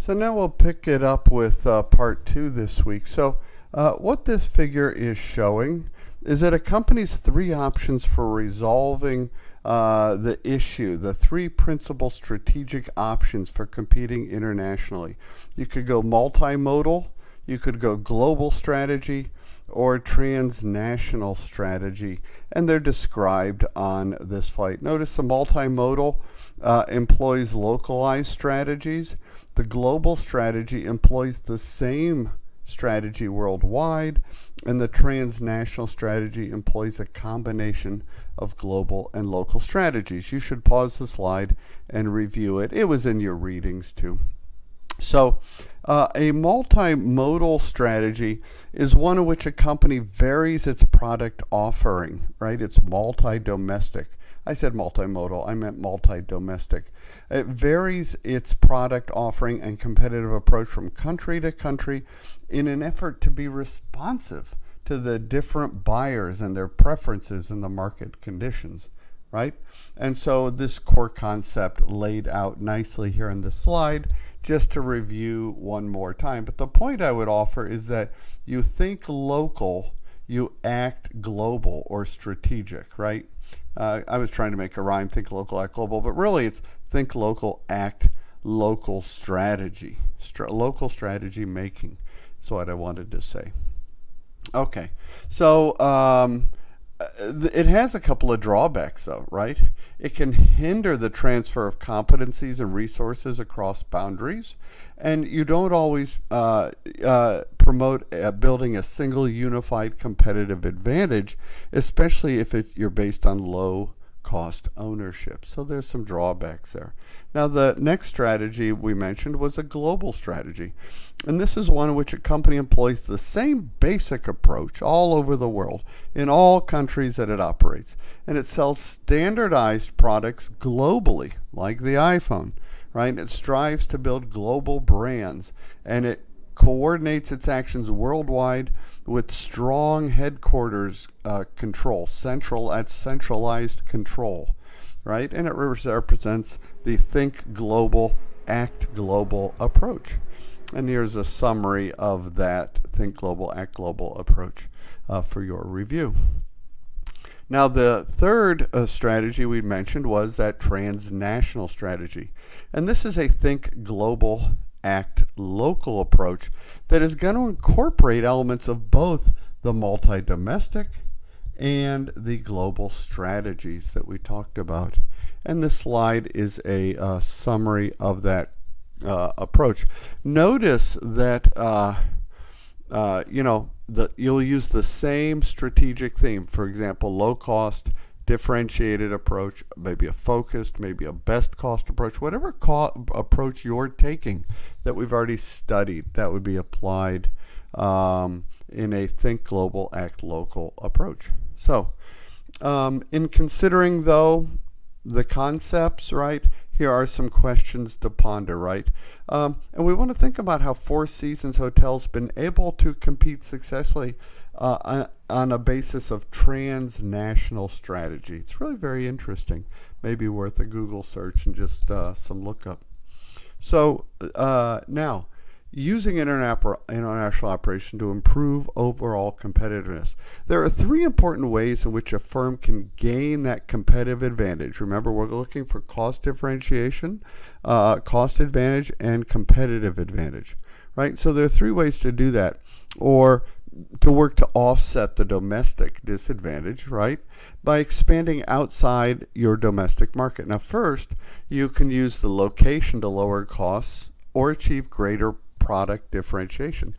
So now we'll pick it up with part 2 this week. So what this figure is showing is that a company's 3 options for resolving the issue, the 3 principal strategic options for competing internationally. You could go multimodal, you could go global strategy, or transnational strategy, and they're described on this flight. Notice the multimodal employs localized strategies. The global strategy employs the same strategy worldwide, and the transnational strategy employs a combination of global and local strategies. You should pause the slide and review it. It was in your readings too. So a multimodal strategy is one in which a company varies its product offering, right? It's multi-domestic. I said multimodal, I meant multi-domestic. It varies its product offering and competitive approach from country to country in an effort to be responsive to the different buyers and their preferences in the market conditions, right? And so this core concept laid out nicely here in the slide, just to review one more time. But the point I would offer is that you think local, you act global or strategic, right? I was trying to make a rhyme, think local, act global, but really it's think local, act local strategy. Local strategy making is what I wanted to say. Okay, so it has a couple of drawbacks though, right? It can hinder the transfer of competencies and resources across boundaries, and you don't always promote building a single unified competitive advantage, especially if you're based on low cost ownership. So there's some drawbacks there. Now the next strategy we mentioned was a global strategy, and this is one in which a company employs the same basic approach all over the world in all countries that it operates, and it sells standardized products globally like the iPhone, right? It strives to build global brands, and it coordinates its actions worldwide with strong headquarters control, centralized control, right? And it represents the think global, act global approach. And here's a summary of that think global, act global approach for your review. Now, the third strategy we mentioned was that transnational strategy. And this is a think global, act local approach that is going to incorporate elements of both the multi-domestic and the global strategies that we talked about. And this slide is a summary of that approach. Notice that you'll use the same strategic theme. For example, low cost, differentiated approach, maybe a focused, maybe a best cost approach, whatever approach you're taking that we've already studied, that would be applied in a think global, act local approach. So in considering though the concepts, right, here are some questions to ponder, right? And we want to think about how Four Seasons Hotel's been able to compete successfully on a basis of transnational strategy. It's really very interesting. Maybe worth a Google search and just some lookup. So now, using international operation to improve overall competitiveness. There are 3 important ways in which a firm can gain that competitive advantage. Remember, we're looking for cost differentiation, cost advantage, and competitive advantage, right? So there are 3 ways to do that, or to work to offset the domestic disadvantage, right, by expanding outside your domestic market. Now, first, you can use the location to lower costs or achieve greater product differentiation.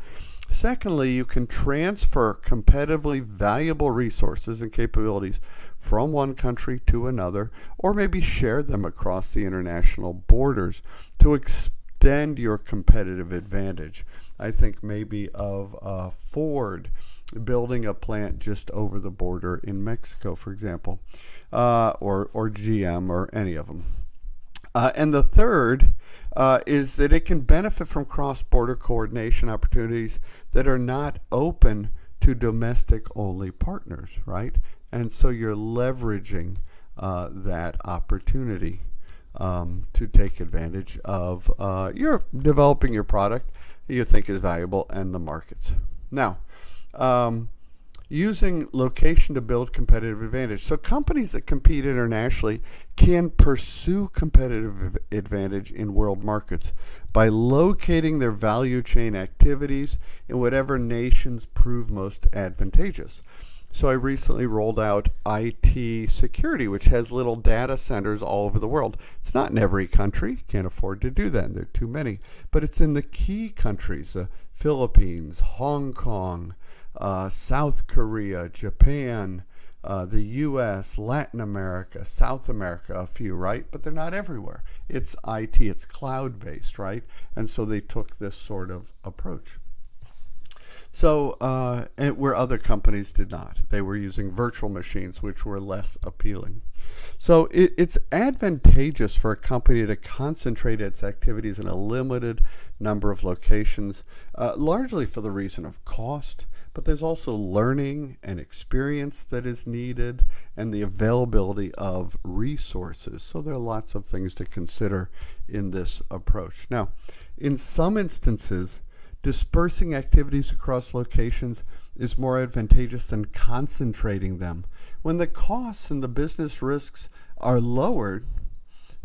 Secondly, you can transfer competitively valuable resources and capabilities from one country to another, or maybe share them across the international borders to extend your competitive advantage. I think maybe of Ford building a plant just over the border in Mexico, for example, or GM or any of them. And the third is that it can benefit from cross-border coordination opportunities that are not open to domestic-only partners, right? And so you're leveraging that opportunity to take advantage of your developing your product you think is valuable and the markets. Now, using location to build competitive advantage. So companies that compete internationally can pursue competitive advantage in world markets by locating their value chain activities in whatever nations prove most advantageous. So I recently rolled out IT security, which has little data centers all over the world. It's not in every country, can't afford to do that, there are too many, but it's in the key countries, the Philippines, Hong Kong, South Korea, Japan, the US, Latin America, South America, a few, right? But they're not everywhere. It's IT, it's cloud-based, right? And so they took this sort of approach. So, and where other companies did not. They were using virtual machines, which were less appealing. So it's advantageous for a company to concentrate its activities in a limited number of locations, largely for the reason of cost, but there's also learning and experience that is needed and the availability of resources. So there are lots of things to consider in this approach. Now, in some instances, dispersing activities across locations is more advantageous than concentrating them when the costs and the business risks are lowered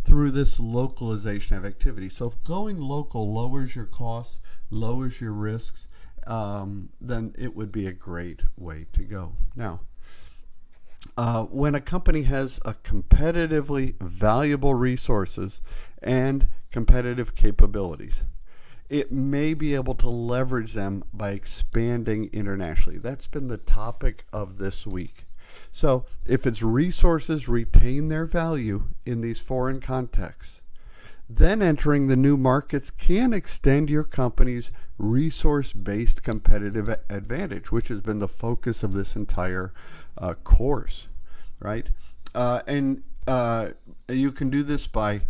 through this localization of activity. So if going local lowers your costs, lowers your risks, then it would be a great way to go. Now, when a company has a competitively valuable resources and competitive capabilities, it may be able to leverage them by expanding internationally. That's been the topic of this week. So if its resources retain their value in these foreign contexts, then entering the new markets can extend your company's resource-based competitive advantage, which has been the focus of this entire course, right? And you can do this by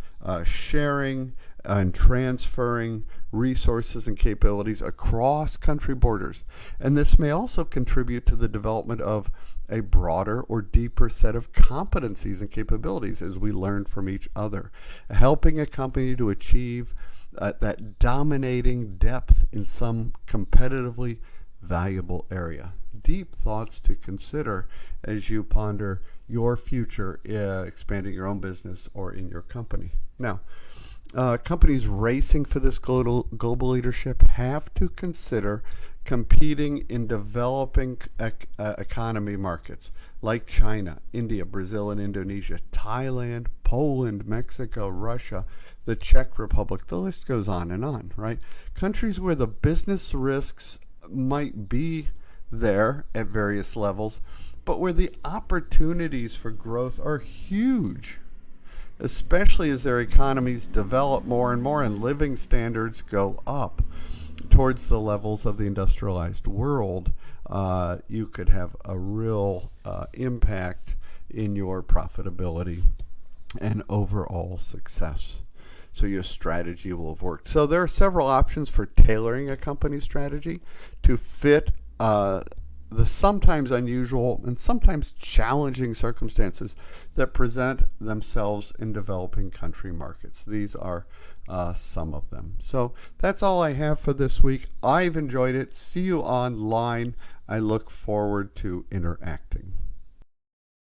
sharing and transferring resources and capabilities across country borders. And this may also contribute to the development of a broader or deeper set of competencies and capabilities as we learn from each other, helping a company to achieve that dominating depth in some competitively valuable area. Deep thoughts to consider as you ponder your future expanding your own business or in your company. Now, companies racing for this global leadership have to consider competing in developing economy markets like China, India, Brazil, and Indonesia, Thailand, Poland, Mexico, Russia, the Czech Republic, the list goes on, right? Countries where the business risks might be there at various levels, but where the opportunities for growth are huge, especially as their economies develop more and more and living standards go up towards the levels of the industrialized world. You could have a real impact in your profitability and overall success. So your strategy will have worked. So there are several options for tailoring a company strategy to fit the sometimes unusual and sometimes challenging circumstances that present themselves in developing country markets. These are some of them. So that's all I have for this week. I've enjoyed it. See you online. I look forward to interacting.